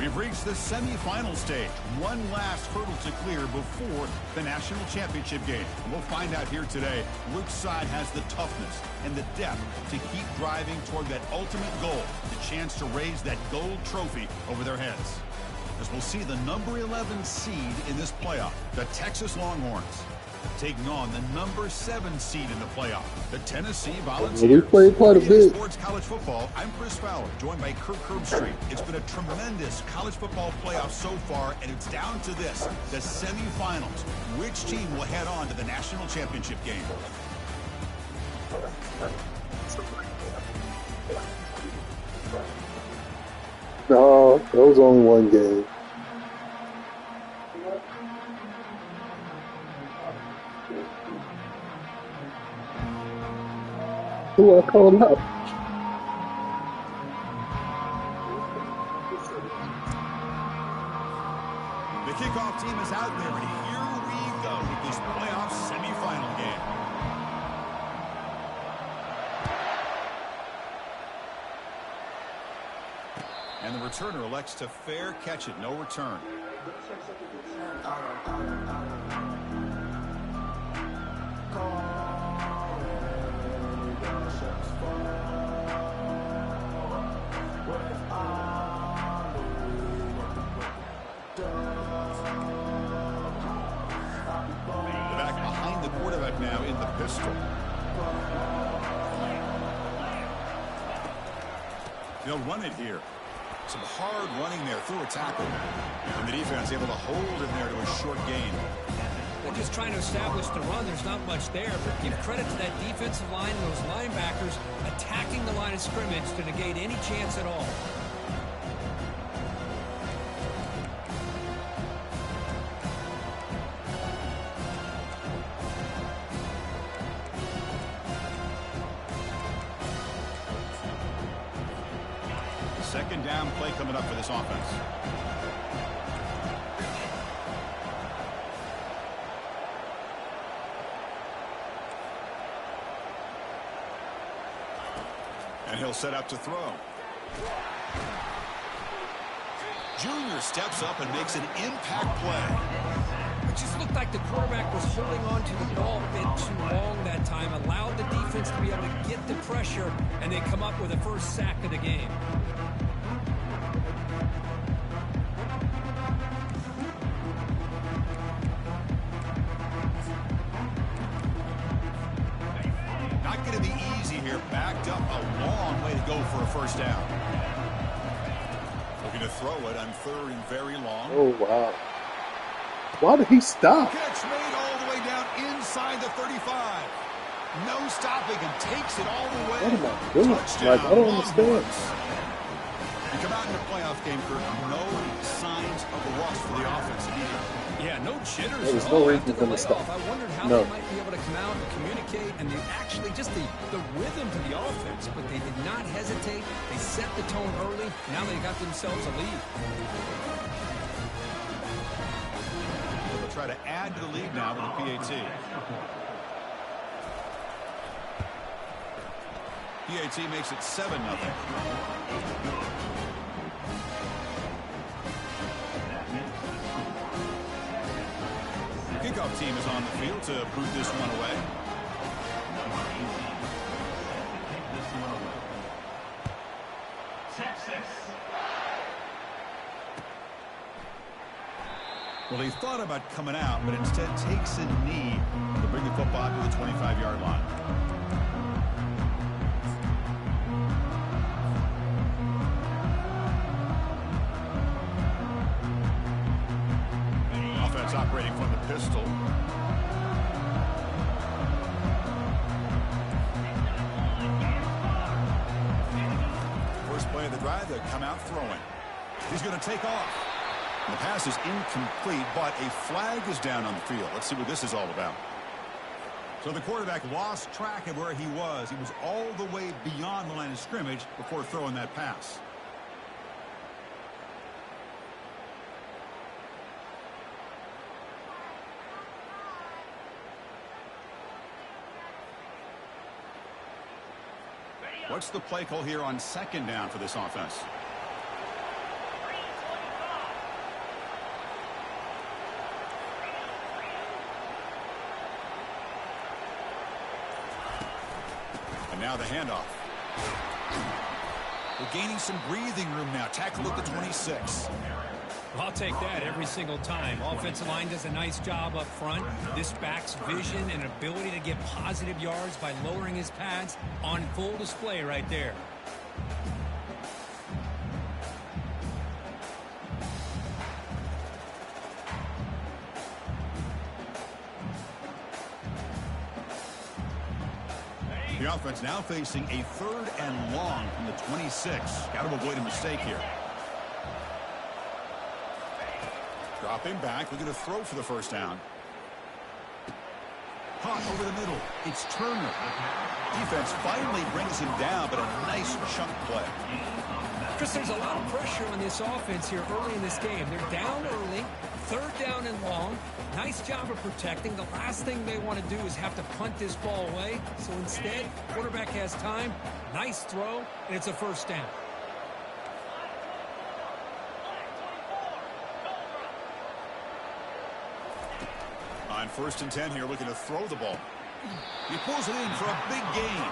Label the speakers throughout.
Speaker 1: We've reached the semifinal stage. One last hurdle to clear before the national championship game. And we'll find out here today which side has the toughness and the depth to keep driving toward that ultimate goal, the chance to raise that gold trophy over their heads. As we'll see the number 11 seed in this playoff, the Texas Longhorns, taking on the number 7 seed in the playoff, the Tennessee Volunteers.
Speaker 2: We played quite a bit.
Speaker 1: Sports College Football, I'm Chris Fowler, joined by Kirk Herbstreit. It's been a tremendous college football playoff so far, and it's down to this, the semifinals. Which team will head on to the national championship game?
Speaker 2: No, that was only one game. Who I called up?
Speaker 1: The kickoff team is out there, and here we go with this playoff semifinal game. And the returner elects to fair catch it, no return. Back behind the quarterback now in the pistol. They'll run it here. Some hard running there through a tackle. And the defense able to hold him there to a short gain.
Speaker 3: They're just trying to establish the run. There's not much there, but give credit to that defensive line and those linebackers attacking the line of scrimmage to negate any chance at all.
Speaker 1: Second down play coming up for this offense. And he'll set up to throw. Junior steps up and makes an impact play.
Speaker 3: It just looked like the quarterback was holding on to the ball a bit too long that time, allowed the defense to be able to get the pressure, and they come up with the first sack of the game.
Speaker 1: Not going to be easy here. Backed up a long way to go for a first down. Looking to throw it on third and very long.
Speaker 2: Oh, wow. Why did he stop?
Speaker 1: Catch made all the way down inside the 35. No stopping and takes it all the way.
Speaker 2: What am I doing?
Speaker 1: Touchdown,
Speaker 2: Like, I don't understand.
Speaker 1: You come out in the playoff game, Kirk, no signs of a rust for the offense immediately.
Speaker 3: Yeah, no jitters
Speaker 2: There was
Speaker 3: at
Speaker 2: no
Speaker 3: all
Speaker 2: reason
Speaker 3: after
Speaker 2: for
Speaker 3: the
Speaker 2: them to stop.
Speaker 3: layoff. I wondered how
Speaker 2: No.
Speaker 3: they might be able to come out and communicate and actually just the rhythm to the offense, but they did not hesitate. They set the tone early. Now they got themselves a lead.
Speaker 1: They'll try to add to the lead now with the PAT. PAT makes it 7-0. Kickoff team is on the field to boot this one away. Well, he thought about coming out, but instead takes a knee to bring the football to the 25-yard line. Offense operating from the pistol. First play of the drive, they come out throwing. He's going to take off. The pass is incomplete, but a flag is down on the field. Let's see what this is all about. So the quarterback lost track of where he was. He was all the way beyond the line of scrimmage before throwing that pass. What's the play call here on second down for this offense? Now the handoff. We're gaining some breathing room now. Tackle at the 26.
Speaker 3: I'll take that every single time. Offensive line does a nice job up front. This back's vision and ability to get positive yards by lowering his pads on full display right there.
Speaker 1: The offense now facing a 3rd and long from the 26. Got to avoid a mistake here. Dropping back, looking to throw for the first down. Caught over the middle. It's Turner. Defense finally brings him down, but a nice chunk play.
Speaker 3: Chris, there's a lot of pressure on this offense here early in this game. They're down early, 3rd down and long. Nice job of protecting. The last thing they want to do is have to punt this ball away. So instead, quarterback has time. Nice throw, and it's a first down.
Speaker 1: On 1st and 10 here, looking to throw the ball. He pulls it in for a big gain.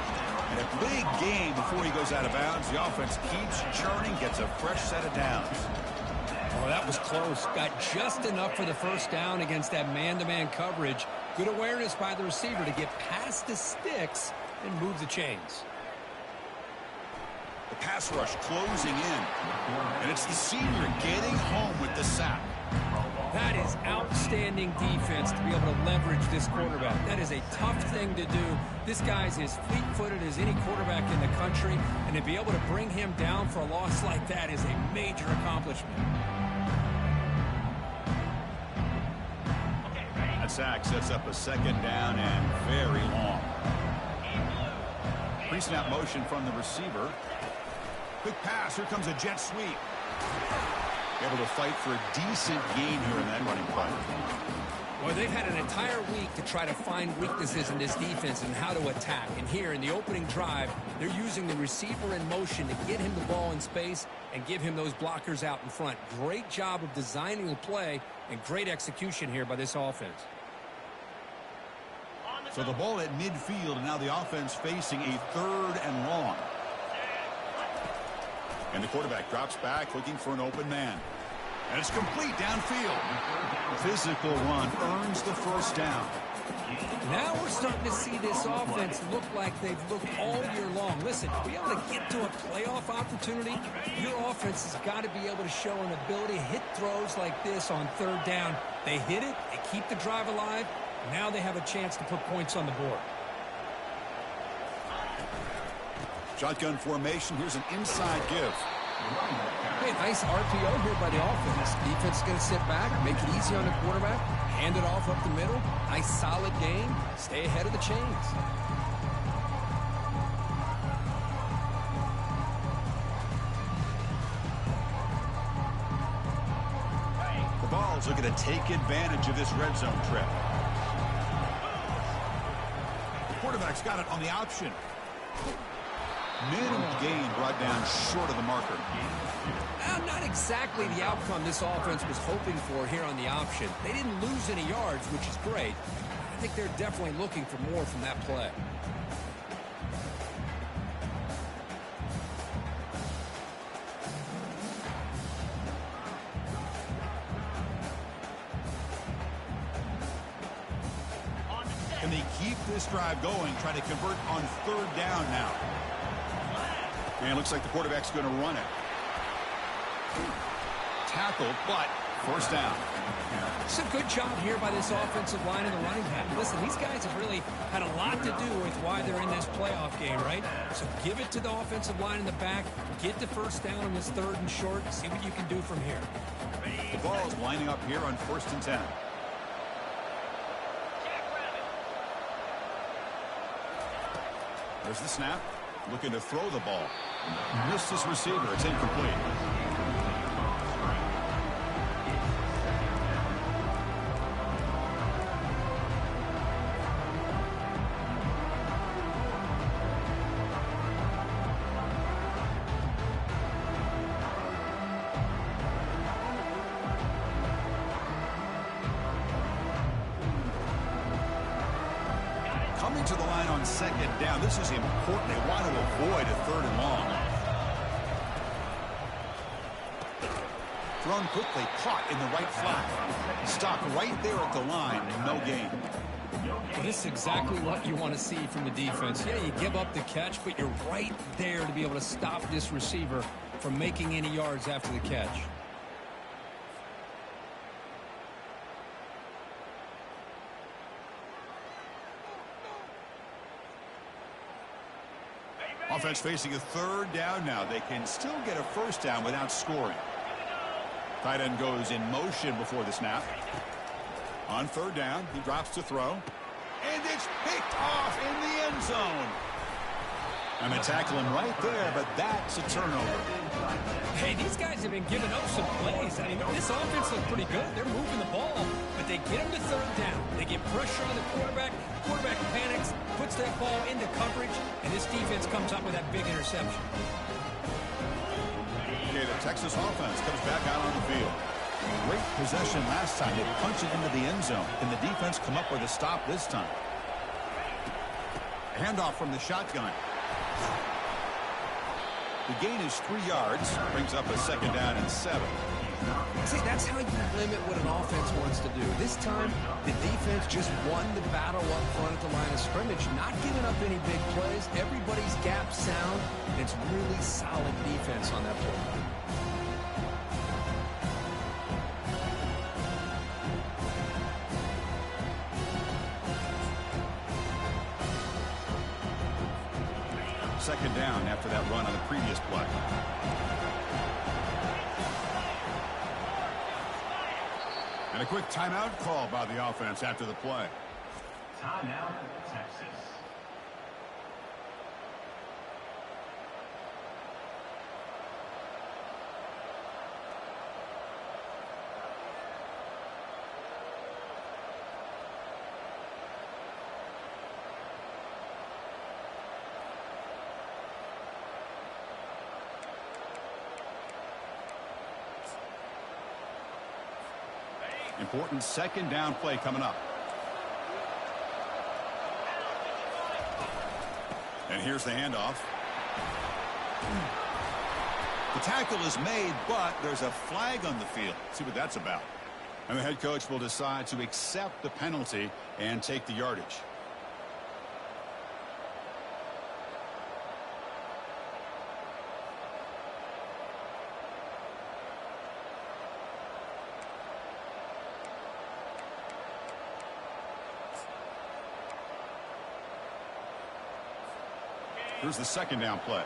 Speaker 1: And a big gain before he goes out of bounds. The offense keeps churning, gets a fresh set of downs.
Speaker 3: Oh, that was close. Got just enough for the first down against that man-to-man coverage. Good awareness by the receiver to get past the sticks and move the chains.
Speaker 1: The pass rush closing in. And it's the senior getting home with the sack.
Speaker 3: That is outstanding defense to be able to leverage this quarterback. That is a tough thing to do. This guy's as fleet-footed as any quarterback in the country, and to be able to bring him down for a loss like that is a major accomplishment.
Speaker 1: That sack sets up a 2nd down and very long. Pre-snap motion from the receiver. Quick pass. Here comes a jet sweep. Able to fight for a decent gain here in that running play.
Speaker 3: Well, they've had an entire week to try to find weaknesses in this defense and how to attack. And here in the opening drive, they're using the receiver in motion to get him the ball in space and give him those blockers out in front. Great job of designing the play and great execution here by this offense.
Speaker 1: So the ball at midfield, and now the offense facing a 3rd and long. And the quarterback drops back, looking for an open man. And it's complete downfield. Physical run earns the first down.
Speaker 3: Now we're starting to see this offense look like they've looked all year long. Listen, to be able to get to a playoff opportunity, your offense has got to be able to show an ability to hit throws like this on 3rd down. They hit it, they keep the drive alive. Now they have a chance to put points on the board.
Speaker 1: Shotgun formation. Here's an inside give.
Speaker 3: Hey, nice RPO here by the offense. Defense is going to sit back, make it easy on the quarterback, hand it off up the middle. Nice solid game. Stay ahead of the chains.
Speaker 1: The Vols looking to take advantage of this red zone trip. The quarterback's got it on the option. Minimum gain brought down short of the marker.
Speaker 3: Not exactly the outcome this offense was hoping for here on the option. They didn't lose any yards, which is great. I think they're definitely looking for more from that play.
Speaker 1: Can they keep this drive going, try to convert on 3rd down now? And it looks like the quarterback's going to run it. Tackle, but first down.
Speaker 3: It's a good job here by this offensive line and the running back. Listen, these guys have really had a lot to do with why they're in this playoff game, right? So give it to the offensive line in the back. Get the first down on this 3rd and short. See what you can do from here.
Speaker 1: The ball's lining up here on 1st and 10. There's the snap. Looking to throw the ball. Missed his receiver. It's incomplete. Coming to the line on second down. This is important. They want to avoid a third and long. Thrown quickly, caught in the right flat. Stopped right there at the line, no gain.
Speaker 3: Well, this is exactly what you want to see from the defense. Yeah, you give up the catch, but you're right there to be able to stop this receiver from making any yards after the catch.
Speaker 1: Offense facing a third down now. They can still get a first down without scoring. Tight end goes in motion before the snap. On third down, he drops to throw. And it's picked off in the end zone. And they tackle him right there, but that's a turnover.
Speaker 3: Hey, these guys have been giving up some plays. I mean, this offense looks pretty good. They're moving the ball, but they get him to third down. They get pressure on the quarterback. Quarterback panics, puts that ball into coverage, and this defense comes up with that big interception.
Speaker 1: Okay, the Texas offense comes back out on the field. Great possession last time. They punch it into the end zone. Can the defense come up with a stop this time? Handoff from the shotgun. The gain is 3 yards. Brings up a second down and 7.
Speaker 3: See, that's how you limit what an offense wants to do. This time, the defense just won the battle up front at the line of scrimmage, not giving up any big plays. Everybody's gap sound. It's really solid defense on that play.
Speaker 1: Second down after that run on the previous play. And a quick timeout call by the offense after the play.
Speaker 4: Timeout, Texas.
Speaker 1: Important second down play coming up. And here's the handoff. The tackle is made, but there's a flag on the field. See what that's about. And the head coach will decide to accept the penalty and take the yardage. Here's the second down play.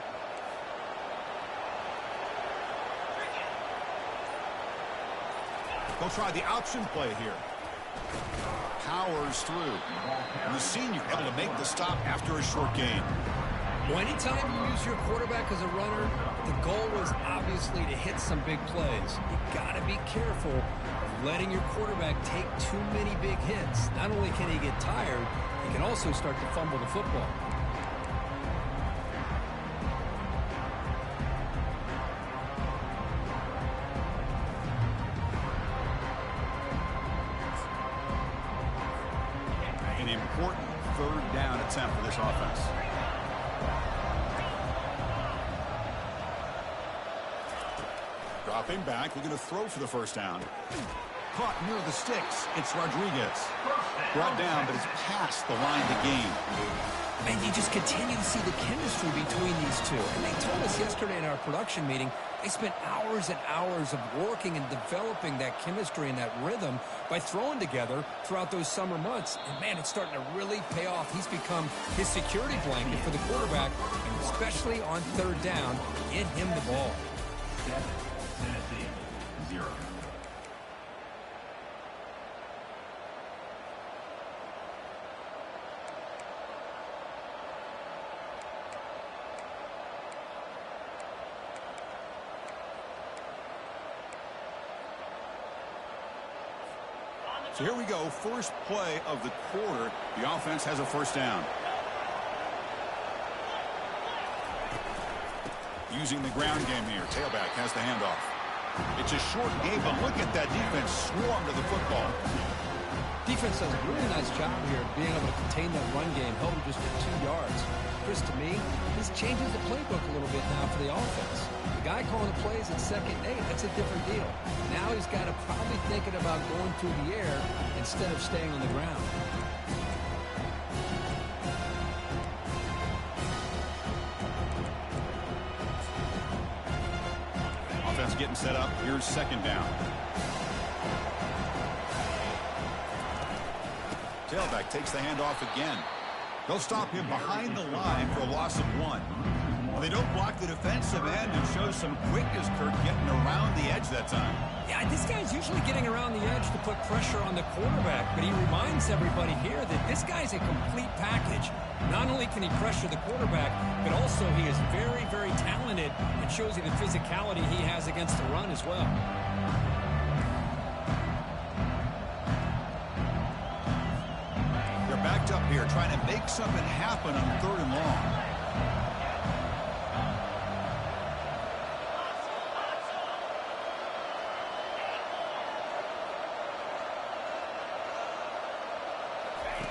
Speaker 1: They'll try the option play here. Powers through. And the senior able to make the stop after a short gain.
Speaker 3: Well, anytime you use your quarterback as a runner, the goal was obviously to hit some big plays. You got to be careful of letting your quarterback take too many big hits. Not only can he get tired, he can also start to fumble the football.
Speaker 1: An important third down attempt for this offense. Dropping back, looking to throw for the first down. Caught near the sticks. It's Rodriguez. Brought down, but it's past the line to gain.
Speaker 3: And you just continue to see the chemistry between these two. And they told us yesterday in our production meeting, they spent hours and hours of working and developing that chemistry and that rhythm by throwing together throughout those summer months. And, man, it's starting to really pay off. He's become his security blanket for the quarterback, and especially on third down, get him the ball.
Speaker 4: Tennessee, 0.
Speaker 1: So here we go. First play of the quarter. The offense has a first down. Using the ground game here. Tailback has the handoff. It's a short game, but look at that defense swarm to the football.
Speaker 3: Defense does a really nice job here of being able to contain that run game, held him just at 2 yards. Chris, to me, this changes the playbook a little bit now for the offense. The guy calling the plays at 2nd and 8, that's a different deal. Now he's got to probably thinking about going through the air instead of staying on the ground.
Speaker 1: Offense getting set up. Here's 2nd down. Tailback takes the handoff again. They'll stop him behind the line for a loss of 1. Well, they don't block the defensive end and show some quickness, Kirk, getting around the edge that time.
Speaker 3: Yeah, this guy's usually getting around the edge to put pressure on the quarterback, but he reminds everybody here that this guy's a complete package. Not only can he pressure the quarterback, but also he is very, very talented and shows you the physicality he has against the run as well.
Speaker 1: Backed up here, trying to make something happen on 3rd and long.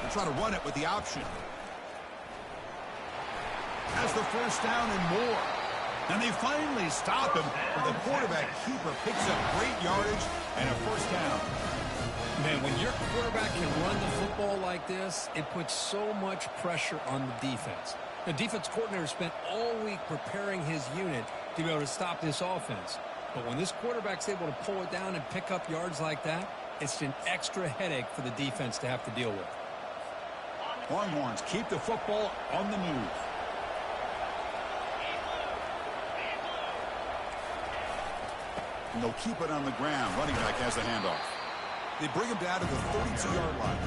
Speaker 1: They try to run it with the option. Has the 1st down and more. And they finally stop him, but the quarterback keeper picks up great yardage and a 1st down.
Speaker 3: Man, when your quarterback can run the football like this, it puts so much pressure on the defense. The defense coordinator spent all week preparing his unit to be able to stop this offense. But when this quarterback's able to pull it down and pick up yards like that, it's an extra headache for the defense to have to deal with.
Speaker 1: Longhorns keep the football on the move. And they'll keep it on the ground. Running back has the handoff. They bring him down to the 32-yard line.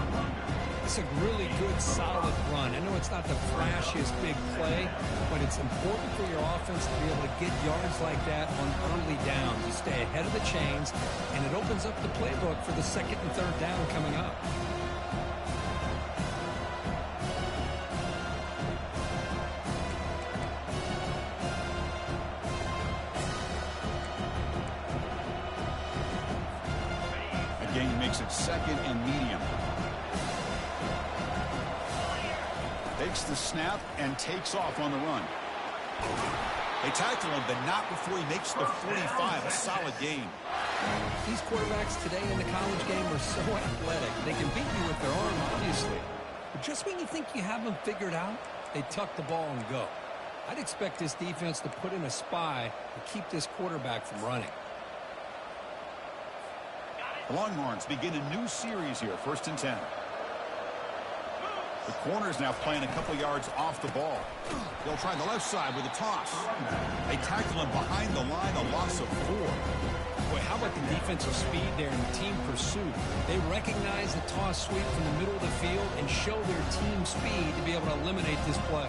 Speaker 3: It's a really good, solid run. I know it's not the flashiest big play, but it's important for your offense to be able to get yards like that on early downs. You stay ahead of the chains, and it opens up the playbook for the 2nd and 3rd down coming up.
Speaker 1: Makes it 2nd and medium. Takes the snap and takes off on the run. They tackle him, but not before he makes the 45. A solid gain.
Speaker 3: These quarterbacks today in the college game are so athletic. They can beat you with their arm, obviously. But just when you think you have them figured out, they tuck the ball and go. I'd expect this defense to put in a spy to keep this quarterback from running.
Speaker 1: The Longhorns begin a new series here, 1st and 10. The corner's now playing a couple yards off the ball. They'll try the left side with a toss. They tackle him behind the line, a loss of 4.
Speaker 3: Boy, how about the defensive speed there in the team pursuit? They recognize the toss sweep from the middle of the field and show their team speed to be able to eliminate this play.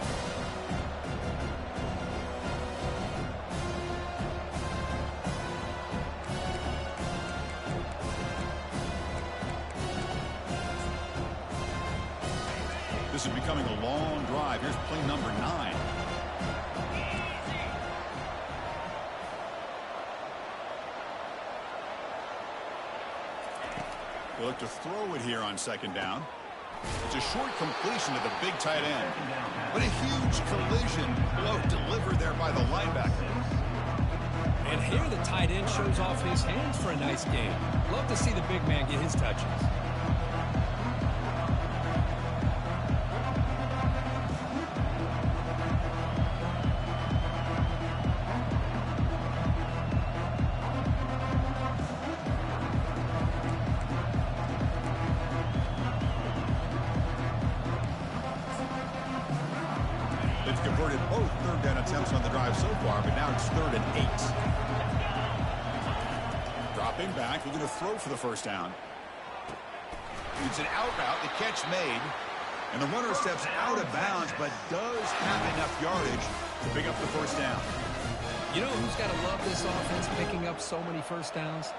Speaker 1: This is becoming a long drive. Here's play number 9. They look to throw it here on 2nd down. It's a short completion to the big tight end. But a huge collision blow delivered there by the linebacker.
Speaker 3: And here the tight end shows off his hands for a nice game. Love to see the big man get his touches.
Speaker 1: They've converted both 3rd down attempts on the drive so far, but now it's 3rd and 8. Dropping back, they're going to throw for the 1st down. It's an out route, the catch made, and the runner steps out of bounds, but does have enough yardage to pick up the 1st down.
Speaker 3: You know who's got to love this offense picking up so many 1st downs?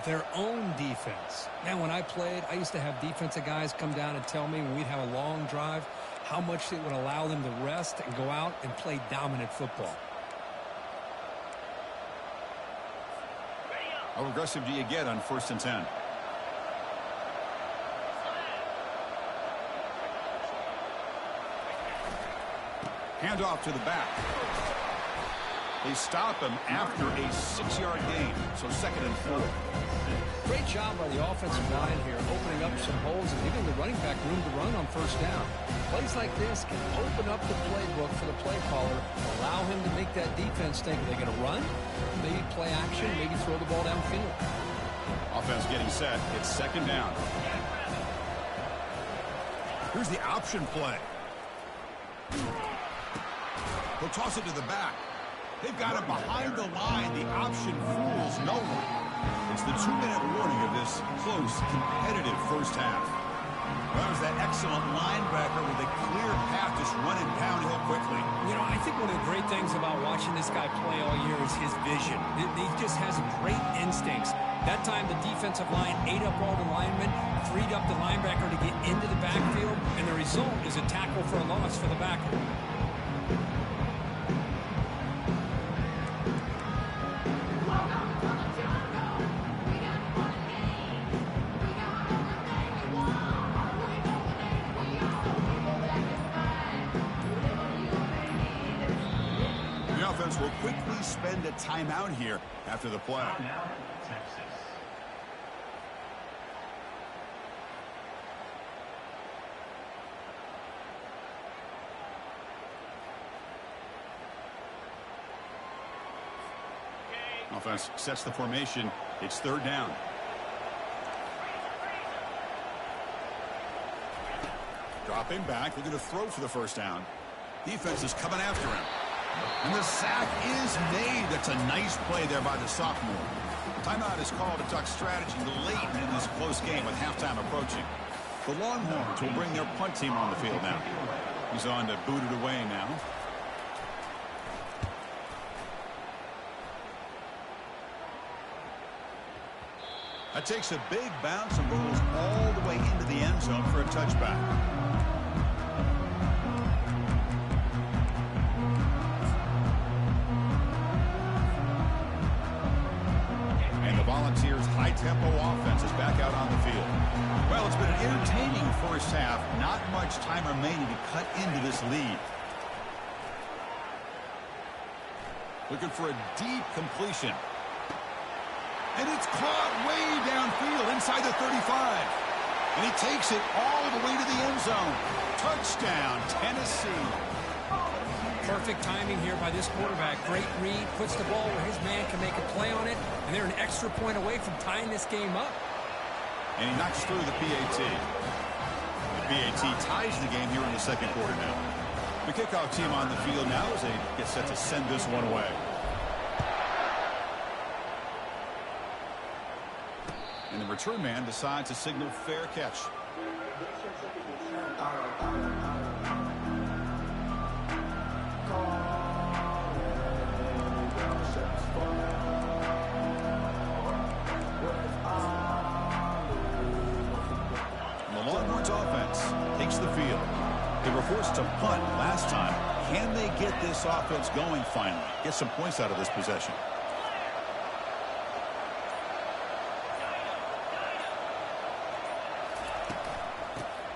Speaker 3: Their own defense. Man, when I played, I used to have defensive guys come down and tell me when we'd have a long drive how much it would allow them to rest and go out and play dominant football. How aggressive do you get on 1st and 10?
Speaker 1: Hand off to the back. They stop him after a 6-yard gain, so 2nd and 4.
Speaker 3: Great job by the offensive line here, opening up some holes and giving the running back room to run on 1st down. Plays like this can open up the playbook for the play caller, allow him to make that defense think, are they going to run? Maybe play action, maybe throw the ball downfield.
Speaker 1: Offense getting set. It's 2nd down. Here's the option play. He'll toss it to the back. They've got him behind the line. The option fools no one. It's the 2-minute warning of this close, competitive first half. Well, there's that excellent linebacker with a clear path just running downhill quickly.
Speaker 3: You know, I think one of the great things about watching this guy play all year is his vision. He just has great instincts. That time, the defensive line ate up all the linemen, freed up the linebacker to get into the backfield, and the result is a tackle for a loss for the backer.
Speaker 1: Will quickly spend a timeout here after the play.
Speaker 4: Timeout, Texas.
Speaker 1: Offense sets the formation. It's 3rd down. Dropping back, looking to throw for the 1st down. Defense is coming after him. And the sack is made. That's a nice play there by the sophomore. Timeout is called to talk strategy late in this close game with halftime approaching. The Longhorns will bring their punt team on the field now. He's on to boot it away now. That takes a big bounce and rolls all the way into the end zone for a touchback. Volunteers' high-tempo offense is back out on the field. Well, it's been an entertaining first half. Not much time remaining to cut into this lead. Looking for a deep completion. And it's caught way downfield inside the 35. And he takes it all the way to the end zone. Touchdown, Tennessee.
Speaker 3: Perfect timing here by this quarterback. Great read, puts the ball where his man can make a play on it, and they're an extra point away from tying this game up.
Speaker 1: And he knocks through the PAT. The PAT ties the game here in the 2nd quarter now. The kickoff team on the field now as they get set to send this one away. And the return man decides to signal fair catch. The Longhorns offense takes the field. They were forced to punt last time. Can they get this offense going finally? Get some points out of this possession.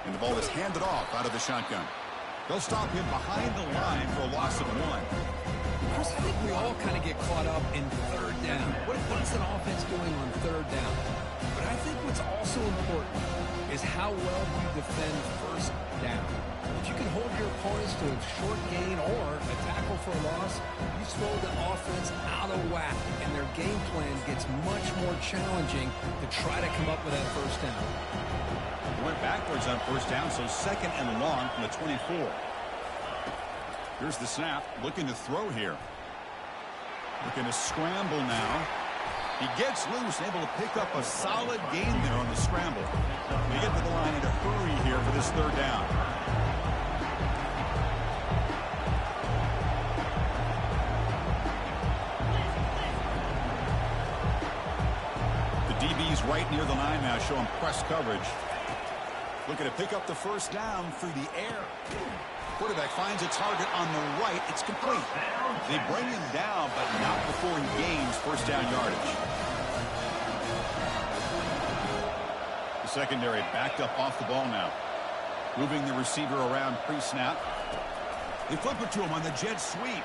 Speaker 1: And the ball is handed off out of the shotgun. They'll stop him behind the line for a loss of 1.
Speaker 3: Chris, I think we all kind of get caught up in 3rd down. What is an offense doing on 3rd down? But I think what's also important is how well you defend 1st down. If you can hold your opponents to a short gain or a tackle for a loss, you throw the offense out of whack, and their game plan gets much more challenging to try to come up with that 1st down.
Speaker 1: Went backwards on 1st down, so 2nd and long from the 24. Here's the snap, looking to throw here. Looking to scramble now. He gets loose, able to pick up a solid gain there on the scramble. They get to the line in a hurry here for this 3rd down. The DB's right near the line now, showing press coverage. Looking to pick up the 1st down through the air. Quarterback finds a target on the right. It's complete. They bring him down, but not before he gains 1st down yardage. The secondary backed up off the ball now. Moving the receiver around pre-snap. They flip it to him on the jet sweep.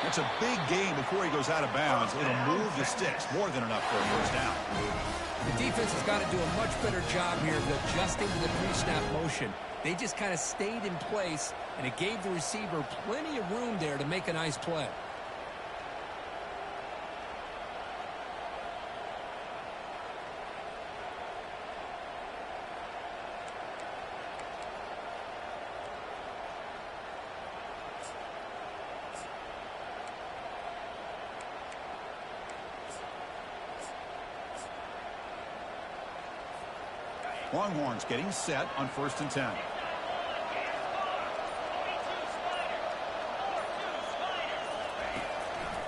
Speaker 1: That's a big gain before he goes out of bounds. It'll move the sticks. More than enough for a first down.
Speaker 3: The defense has got to do a much better job here of adjusting to the pre-snap motion. They just kind of stayed in place, and it gave the receiver plenty of room there to make a nice play.
Speaker 1: Longhorns getting set on 1st and 10.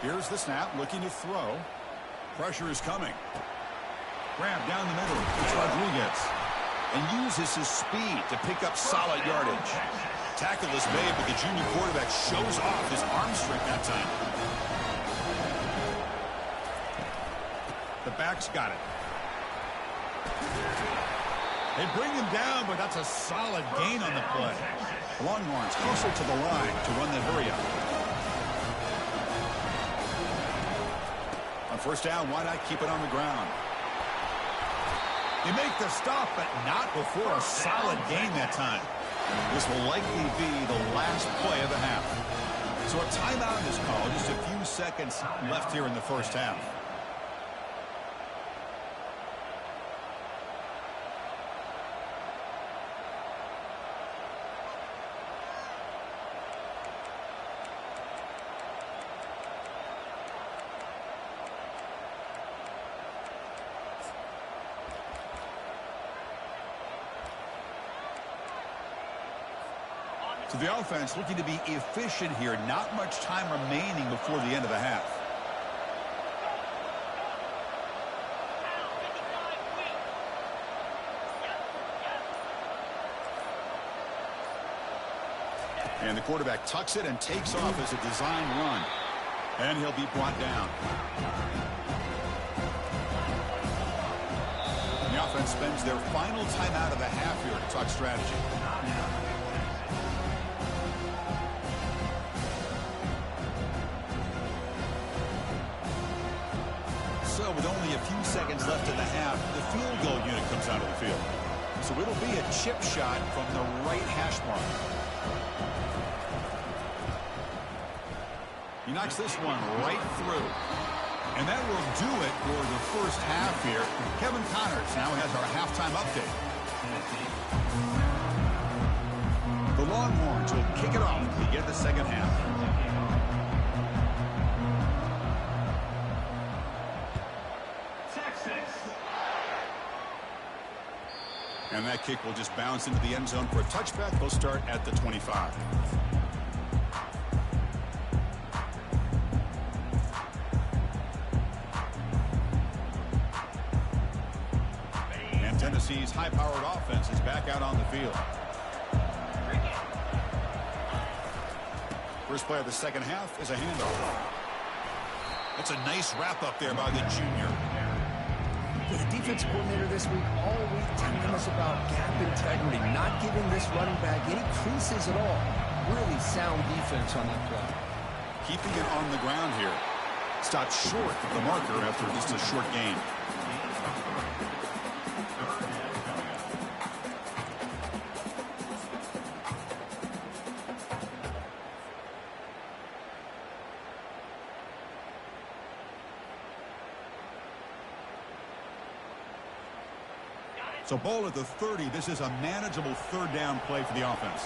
Speaker 1: Here's the snap, looking to throw. Pressure is coming. Grab down the middle. It's Rodriguez. And uses his speed to pick up solid yardage. Tackle is made, but the junior quarterback shows off his arm strength that time. The back's got it. They bring him down, but that's a solid gain on the play. Longhorns closer to the line to run the hurry-up. On 1st down, why not keep it on the ground? They make the stop, but not before a solid gain that time. This will likely be the last play of the half. So a timeout is called. Just a few seconds left here in the 1st half. So the offense looking to be efficient here. Not much time remaining before the end of the half. And the quarterback tucks it and takes off as a design run. And he'll be brought down. And the offense spends their final timeout of the half here to talk strategy. So with only a few seconds left in the half, the field goal unit comes out of the field. So it'll be a chip shot from the right hash mark. He knocks this one right through. And that will do it for the 1st half here. Kevin Connors now has our halftime update. The Longhorns will kick it off to begin the 2nd half. And that kick will just bounce into the end zone for a touchback. They'll start at the 25. And Tennessee's high-powered offense is back out on the field. First play of the 2nd half is a handoff. That's a nice wrap-up there by the junior.
Speaker 3: The defense coordinator this week all week telling us about gap integrity, not giving this running back any creases at all. Really sound defense on that play.
Speaker 1: Keeping it on the ground here. Stopped short of the marker after just a short gain. So ball at the 30. This is a manageable 3rd down play for the offense.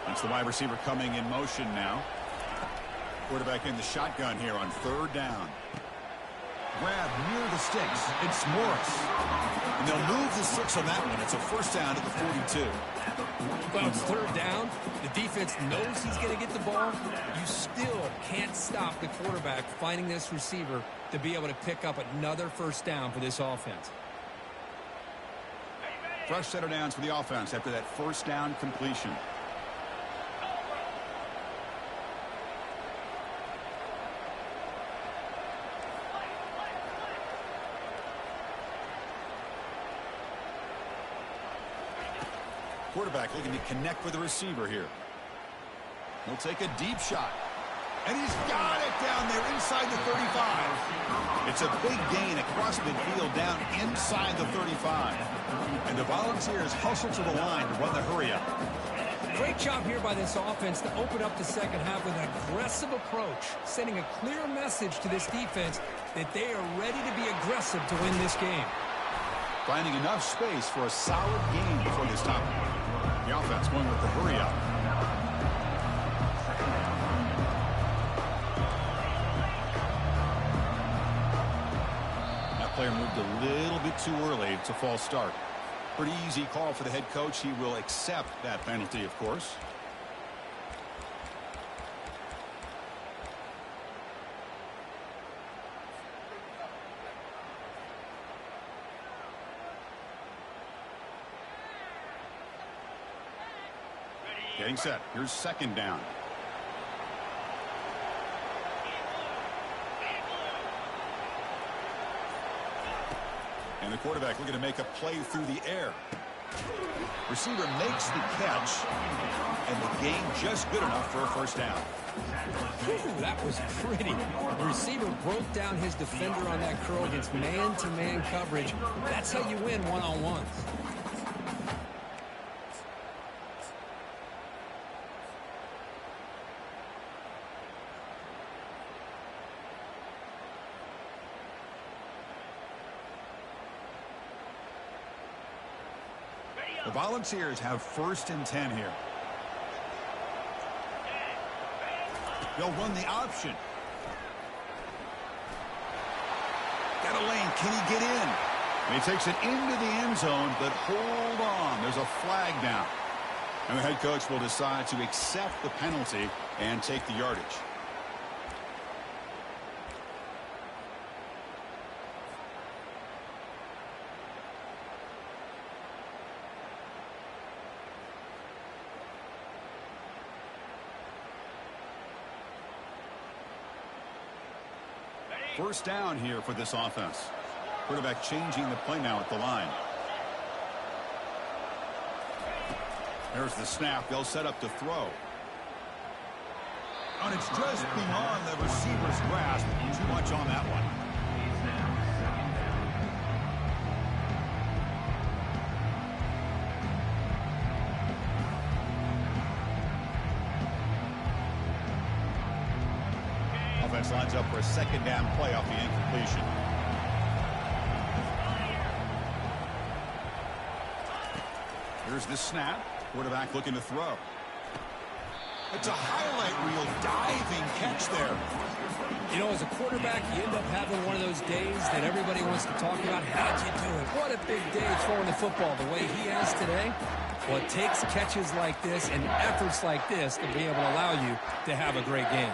Speaker 1: That's the wide receiver coming in motion now. Quarterback in the shotgun here on 3rd down. Grab near the sticks. It's Morris. And they'll move the 6 on that one. It's a 1st down at the 42.
Speaker 3: Well, it's 3rd down. The defense knows he's going to get the ball. You still can't stop the quarterback finding this receiver to be able to pick up another 1st down for this offense.
Speaker 1: Fresh set of downs for the offense after that 1st down completion. Quarterback looking to connect with the receiver here. He'll take a deep shot. And he's got it down there inside the 35. It's a big gain across midfield down inside the 35. And the Volunteers hustle to the line to run the hurry-up.
Speaker 3: Great job here by this offense to open up the second half with an aggressive approach, sending a clear message to this defense that they are ready to be aggressive to win this game.
Speaker 1: Finding enough space for a solid game before this time. The offense going with the hurry-up. That player moved a little bit too early. It's a false start. Pretty easy call for the head coach. He will accept that penalty, of course. Getting set. Here's second down. And the quarterback looking to make a play through the air. Receiver makes the catch, and the gain just good enough for a first down.
Speaker 3: Whew, that was pretty. The receiver broke down his defender on that curl against man-to-man coverage. That's how you win one-on-ones.
Speaker 1: The Volunteers have 1st and 10 here. They'll run the option. Got a lane. Can he get in? And he takes it into the end zone, but hold on. There's a flag down. And the head coach will decide to accept the penalty and take the yardage. First down here for this offense. Quarterback changing the play now at the line. There's the snap. They'll set up to throw. And it's just beyond the receiver's grasp. Too much on that one. Offense lines up for a second down play off the incompletion. Here's the snap. Quarterback looking to throw. It's a highlight reel diving catch there.
Speaker 3: You know, as a quarterback, you end up having one of those days that everybody wants to talk about. How'd you do it? What a big day throwing the football the way he has today. Well, it takes catches like this and efforts like this to be able to allow you to have a great game.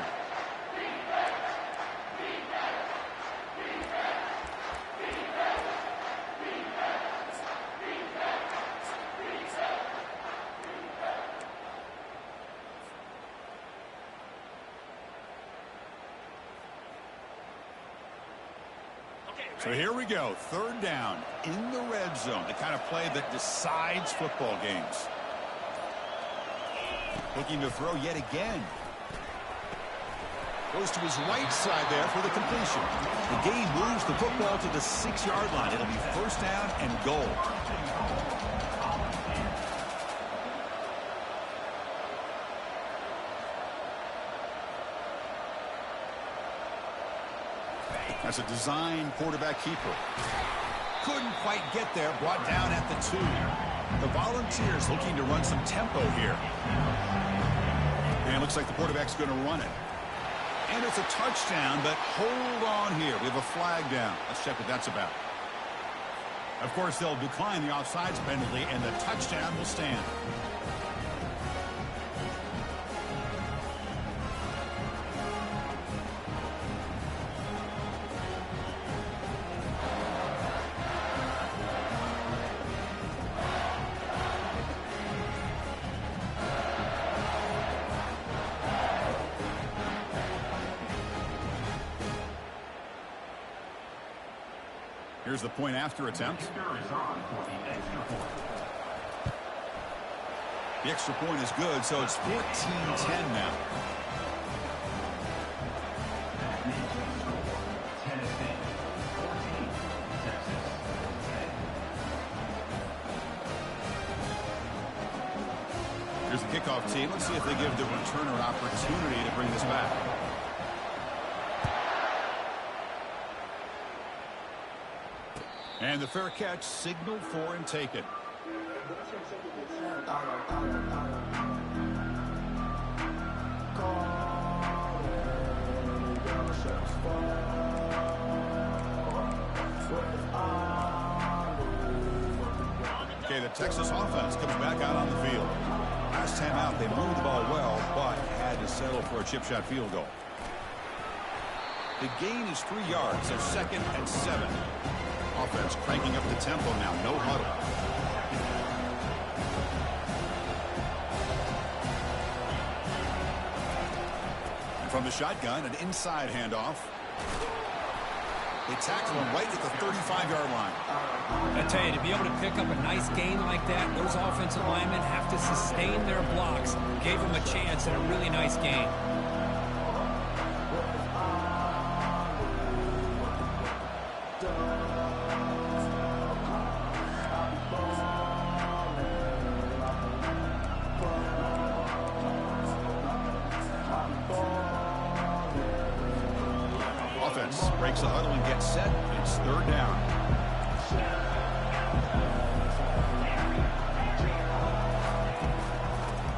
Speaker 1: So here we go, 3rd down in the red zone, the kind of play that decides football games. Looking to throw yet again. Goes to his right side there for the completion. The gain moves the football to the 6-yard line. It'll be first down and goal. That's a design quarterback keeper. Couldn't quite get there. Brought down at the 2. The Volunteers looking to run some tempo here. And it looks like the quarterback's going to run it. And it's a touchdown, but hold on here. We have a flag down. Let's check what that's about. Of course, they'll decline the offsides penalty, and the touchdown will stand. Here's the point after attempt. The extra point is good, so it's 14-10 now.
Speaker 4: Tennessee 14, Texas 10.
Speaker 1: Here's the kickoff team. Let's see if they give the returner opportunity to bring this back. And the fair catch signaled for and taken. Okay, the Texas offense comes back out on the field. Last time out, they moved the ball well, but had to settle for a chip shot field goal. The gain is 3 yards, so 2nd and 7. Offense cranking up the tempo now, no huddle. And from the shotgun, an inside handoff. They tackle him right at the 35-yard line.
Speaker 3: I tell you, to be able to pick up a nice gain like that, those offensive linemen have to sustain their blocks. Gave him a chance and a really nice gain.
Speaker 1: Offense breaks the huddle and gets set. It's 3rd down.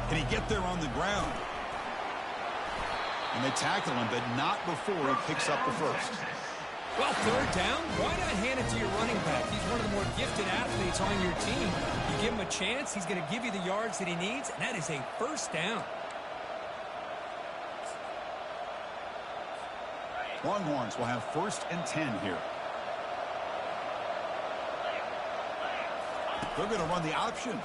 Speaker 1: Can he get there on the ground? And they tackle him, but not before he picks up the first.
Speaker 3: Well, 3rd down, why not hand it to your running back? He's one of the more gifted athletes on your team. You give him a chance, he's going to give you the yards that he needs, and that is a 1st down.
Speaker 1: Longhorns will have 1st and 10 here. They're going to run the option.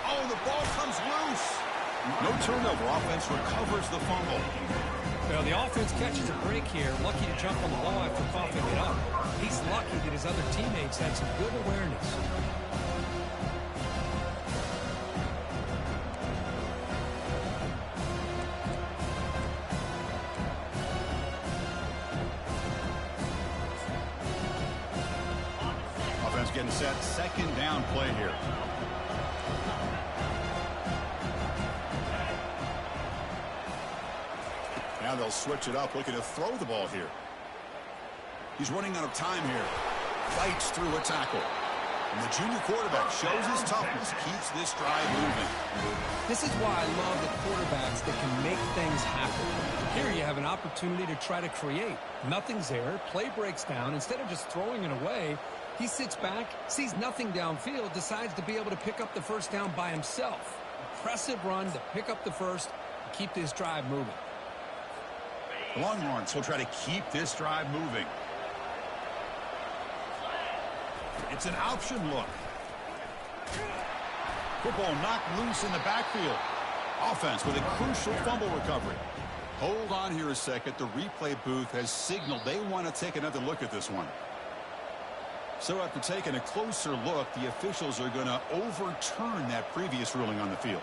Speaker 1: Oh, the ball comes loose. No turnover. Offense recovers the fumble.
Speaker 3: Well, the offense catches a break here. Lucky to jump on the ball after coughing it up. He's lucky that his other teammates had some good awareness.
Speaker 1: Offense getting set. 2nd down play here. Now they'll switch it up, looking to throw the ball here. He's running out of time here. Fights through a tackle. And the junior quarterback shows his toughness, keeps this drive moving.
Speaker 3: This is why I love the quarterbacks that can make things happen. Here you have an opportunity to try to create. Nothing's there. Play breaks down. Instead of just throwing it away, he sits back, sees nothing downfield, decides to be able to pick up the 1st down by himself. Impressive run to pick up the first and keep this drive moving.
Speaker 1: The Longhorns will try to keep this drive moving. It's an option look. Football knocked loose in the backfield. Offense with a crucial fumble recovery. Hold on here a second. The replay booth has signaled they want to take another look at this one. So after taking a closer look, the officials are going to overturn that previous ruling on the field.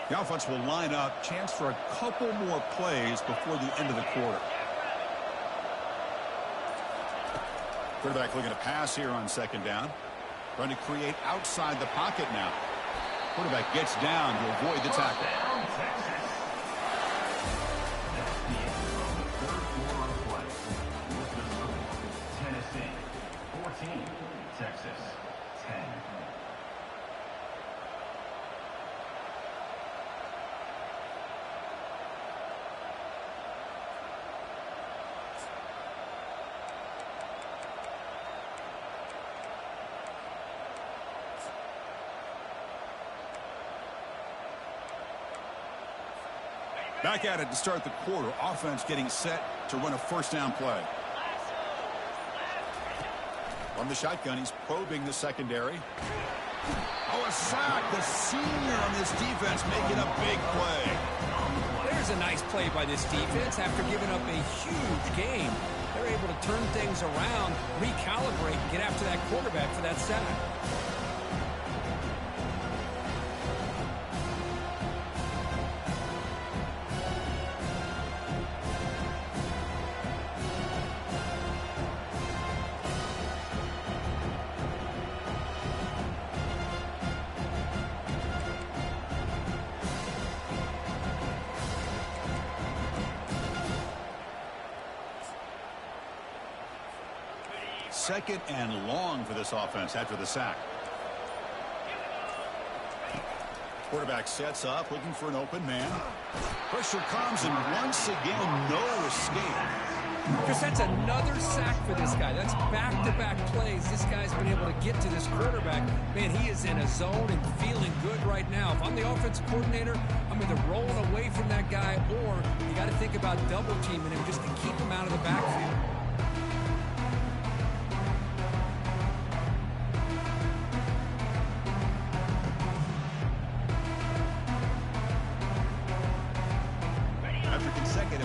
Speaker 1: The offense will line up, chance for a couple more plays before the end of the quarter. Quarterback looking to pass here on 2nd down. Trying to create outside the pocket now. Quarterback gets down to avoid the tackle.
Speaker 4: Tennessee 14, Texas 10.
Speaker 1: Back at it to start the quarter. Offense getting set to run a 1st down play. From the shotgun, he's probing the secondary. Oh, a sack. The senior on this defense making a big play.
Speaker 3: There's a nice play by this defense after giving up a huge gain. They're able to turn things around, recalibrate, and get after that quarterback for that sack.
Speaker 1: Second and long for this offense after the sack. Quarterback sets up, looking for an open man. Pressure comes, and once again, no escape.
Speaker 3: Chris, that's another sack for this guy. That's back-to-back plays. This guy's been able to get to this quarterback. Man, he is in a zone and feeling good right now. If I'm the offensive coordinator, I'm either rolling away from that guy, or you got to think about double-teaming him just to keep him out of the backfield.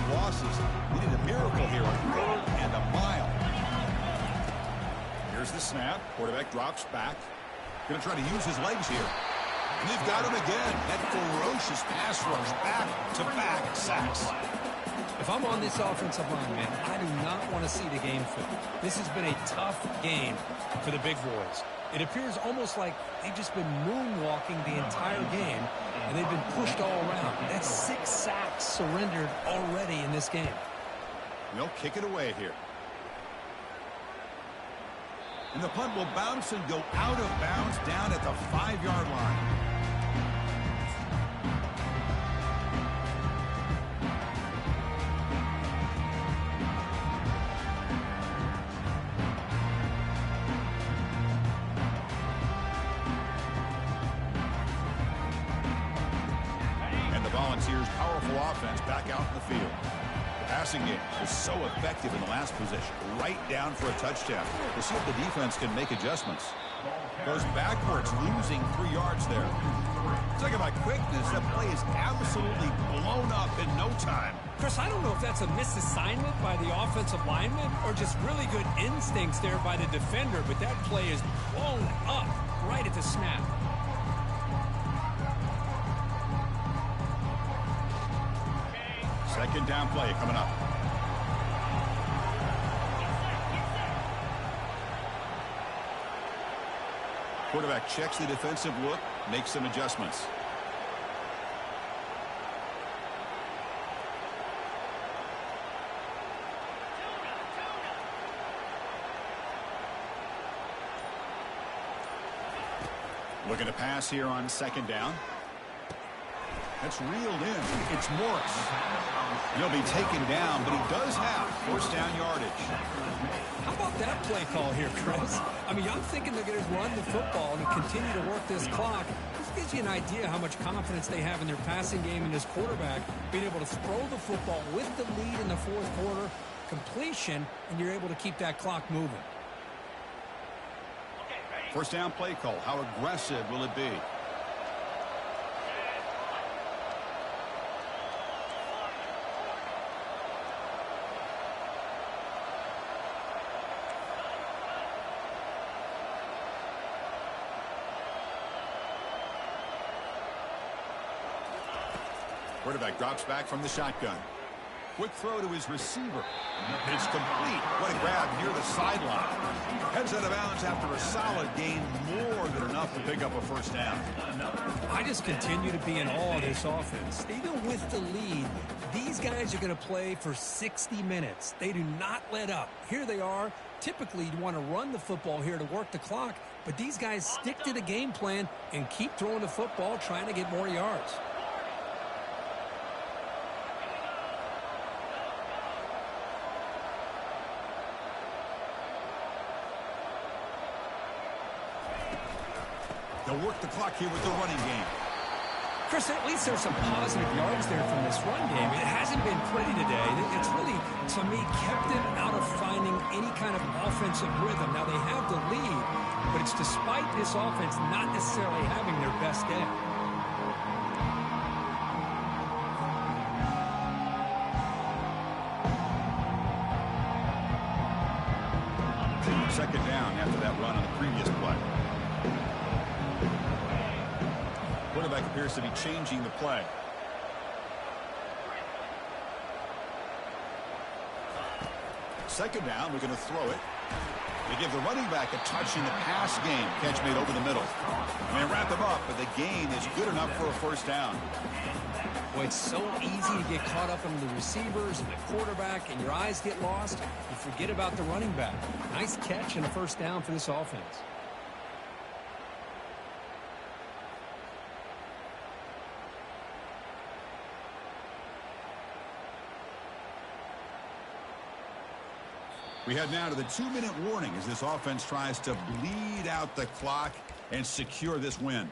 Speaker 1: Losses. We need a miracle here on 3rd and a mile. Here's the snap. Quarterback drops back. Going to try to use his legs here. And they've got him again. That ferocious pass rush. Back-to-back sacks.
Speaker 3: If I'm on this offensive line, man, I do not want to see the game film. This has been a tough game for the big boys. It appears almost like they've just been moonwalking the entire game, and they've been pushed all around. That's 6 sacks surrendered already in this game.
Speaker 1: They'll kick it away here. And the punt will bounce and go out of bounds down at the 5-yard line. Volunteers' powerful offense back out in the field. The passing game was so effective in the last possession, right down for a touchdown. We'll see if the defense can make adjustments. Goes backwards, losing 3 yards there. Talking about quickness, that play is absolutely blown up in no time.
Speaker 3: Chris, I don't know if that's a misassignment by the offensive lineman or just really good instincts there by the defender, but that play is blown up right at the snap.
Speaker 1: Second down play coming up. Quarterback checks the defensive look, makes some adjustments. Looking to pass here on second down. That's reeled in. It's Morris. He'll be taken down, but he does have first down yardage.
Speaker 3: How about that play call here, Chris? I mean, I'm thinking they're going to run the football and continue to work this clock. This gives you an idea how much confidence they have in their passing game and this quarterback being able to throw the football with the lead in the 4th quarter, completion, and you're able to keep that clock moving.
Speaker 1: First down play call. How aggressive will it be? Quarterback drops back from the shotgun. Quick throw to his receiver. It's complete. What a grab near the sideline. Heads out of bounds after a solid gain, more than enough to pick up a first down.
Speaker 3: I just continue to be in awe of this offense. Even with the lead, these guys are going to play for 60 minutes. They do not let up. Here they are. Typically, you want to run the football here to work the clock, but these guys stick to the game plan and keep throwing the football, trying to get more yards.
Speaker 1: They'll work the clock here with the running game.
Speaker 3: Chris, at least there's some positive yards there from this run game. It hasn't been pretty today. It's really, to me, kept them out of finding any kind of offensive rhythm. Now, they have the lead, but it's despite this offense not necessarily having their best day.
Speaker 1: Second down after that run on the previous play. Quarterback appears to be changing the play. Second down, we're going to throw it. They give the running back a touch in the pass game. Catch made over the middle. And they wrap him up, but the gain is good enough for a first down.
Speaker 3: Boy, it's so easy to get caught up in the receivers and the quarterback, and your eyes get lost. You forget about the running back. Nice catch and a first down for this offense.
Speaker 1: We head now to the 2-minute warning as this offense tries to bleed out the clock and secure this win.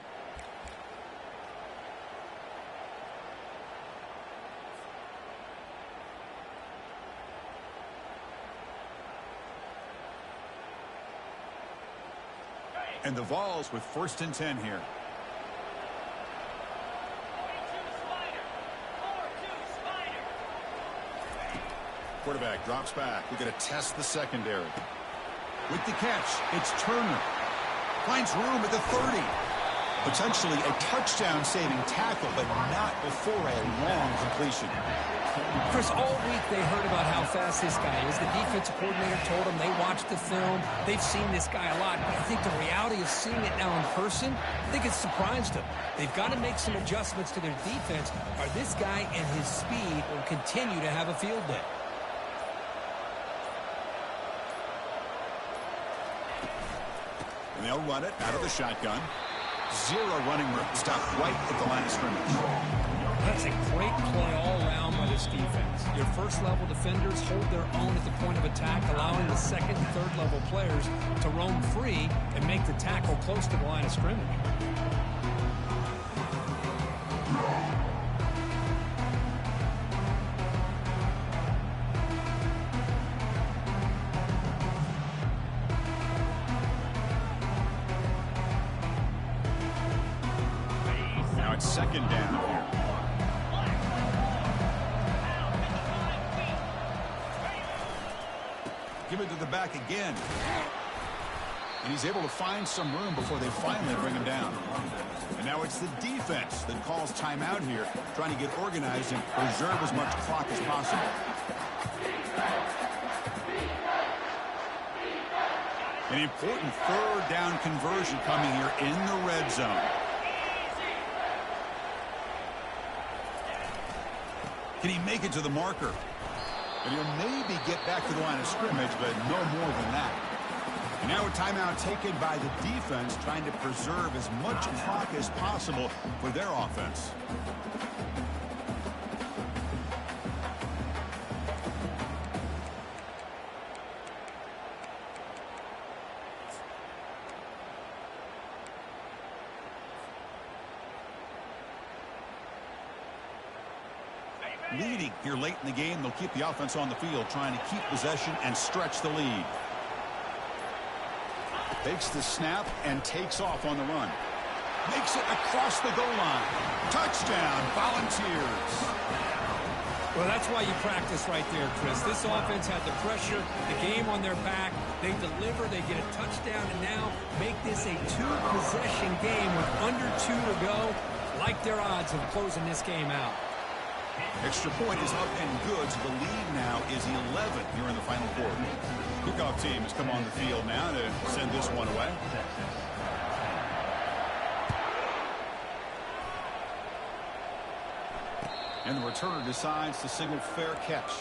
Speaker 1: And the Vols with 1st and 10 here. Quarterback drops back. We're going to test the secondary. With the catch, it's Turner. Finds room at the 30. Potentially a touchdown-saving tackle, but not before a long completion.
Speaker 3: Chris, all week they heard about how fast this guy is. The defensive coordinator told them they watched the film. They've seen this guy a lot. But I think the reality of seeing it now in person, I think it's surprised them. They've got to make some adjustments to their defense, or this guy and his speed will continue to have a field day.
Speaker 1: And they'll run it out of the shotgun. Zero running room. Stop right at the line of scrimmage.
Speaker 3: That's a great play all around by this defense. Your first-level defenders hold their own at the point of attack, allowing the second and third-level players to roam free and make the tackle close to the line of scrimmage.
Speaker 1: Now it's second down here. Give it to the back again. And he's able to find some room before they finally bring him down. And now it's the defense that calls timeout here, trying to get organized and preserve as much clock as possible. An important third down conversion coming here in the red zone. Can he make it to the marker? And he'll maybe get back to the line of scrimmage, but no more than that. And now a timeout taken by the defense, trying to preserve as much clock as possible for their offense. Leading here late in the game, they'll keep the offense on the field, trying to keep possession and stretch the lead. Takes the snap and takes off on the run. Makes it across the goal line. Touchdown, Volunteers.
Speaker 3: Well, that's why you practice right there, Chris. This offense had the pressure, the game on their back. They deliver, they get a touchdown, and now make this a two-possession game with under 2 to go. Like their odds of closing this game out.
Speaker 1: Extra point is up and good, so the lead now is 11 here in the final quarter. Kickoff team has come on the field now to send this one away. And the returner decides to signal fair catch.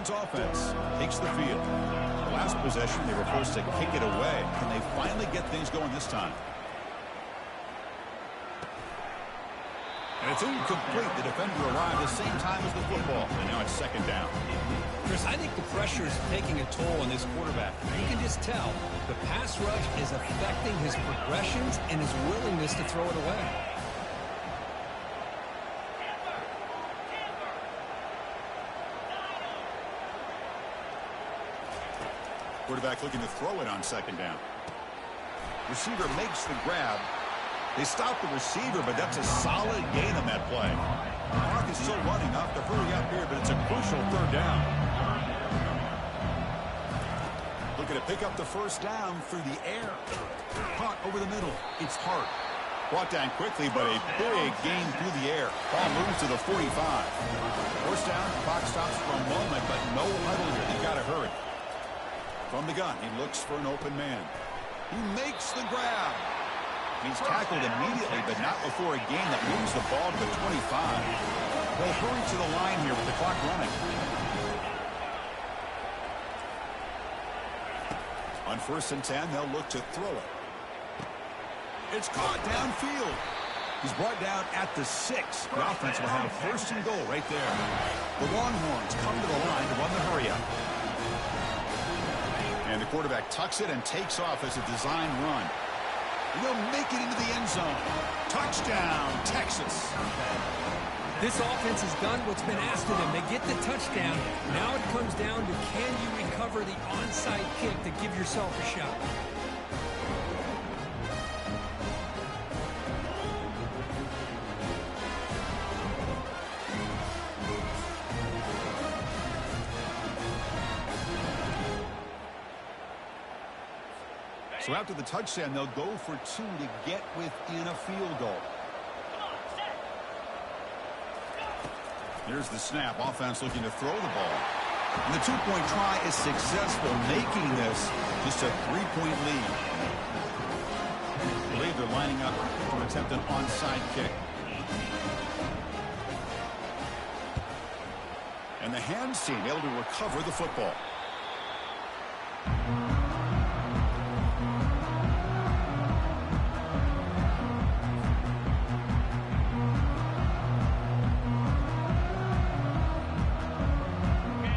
Speaker 1: Offense takes the field. The last possession, they were forced to kick it away. Can they finally get things going this time? And it's incomplete. The defender arrived the same time as the football. And now it's second down.
Speaker 3: Chris, I think the pressure is taking a toll on this quarterback. You can just tell the pass rush is affecting his progressions and his willingness to throw it away.
Speaker 1: Quarterback looking to throw it on second down. Receiver makes the grab. They stop the receiver, but that's a solid gain on that play. The clock is still running. Off to hurry up here, but it's a crucial third down. Looking to pick up the first down through the air. Caught over the middle. It's Hart. Brought down quickly, but a big gain through the air. Ball moves to the 45. First down, clock stops for a moment, but no huddle here. They've got to hurry. From the gun, he looks for an open man. He makes the grab. He's tackled immediately, but not before a gain that moves the ball to the 25. They'll hurry to the line here with the clock running. On 1st and 10, they'll look to throw it. It's caught downfield. He's brought down at the 6. The offense will have 1st and goal right there. The Longhorns come to the line to run the hurry-up. And the quarterback tucks it and takes off as a design run. He'll make it into the end zone. Touchdown, Texas.
Speaker 3: This offense has done what's been asked of them. They get the touchdown. Now it comes down to, can you recover the onside kick to give yourself a shot?
Speaker 1: So after the touchdown, they'll go for 2 to get within a field goal. Here's the snap. Offense looking to throw the ball. And the 2-point try is successful, making this just a 3-point lead. I believe they're lining up to attempt an onside kick. And the hands team able to recover the football.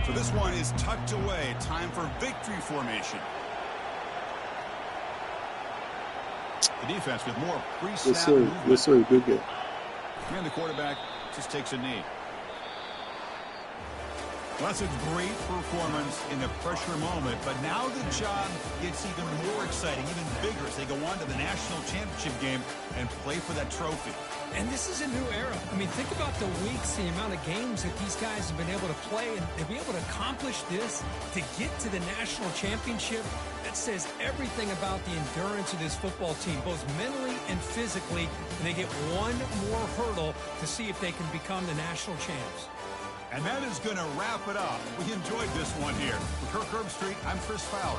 Speaker 1: So this one is tucked away. Time for victory formation. The defense with more pre-snap movement.
Speaker 2: Yes, sir. Good game.
Speaker 1: And the quarterback just takes a knee. Well, that's a great performance in the pressure moment, but now the job gets even more exciting, even bigger as they go on to the national championship game and play for that trophy.
Speaker 3: And this is a new era. I mean, think about the weeks, the amount of games that these guys have been able to play, and to be able to accomplish this, to get to the national championship, that says everything about the endurance of this football team, both mentally and physically, and they get one more hurdle to see if they can become the national champs.
Speaker 1: And that is going to wrap it up. We enjoyed this one here. For Kirk Herbstreit, I'm Chris Fowler.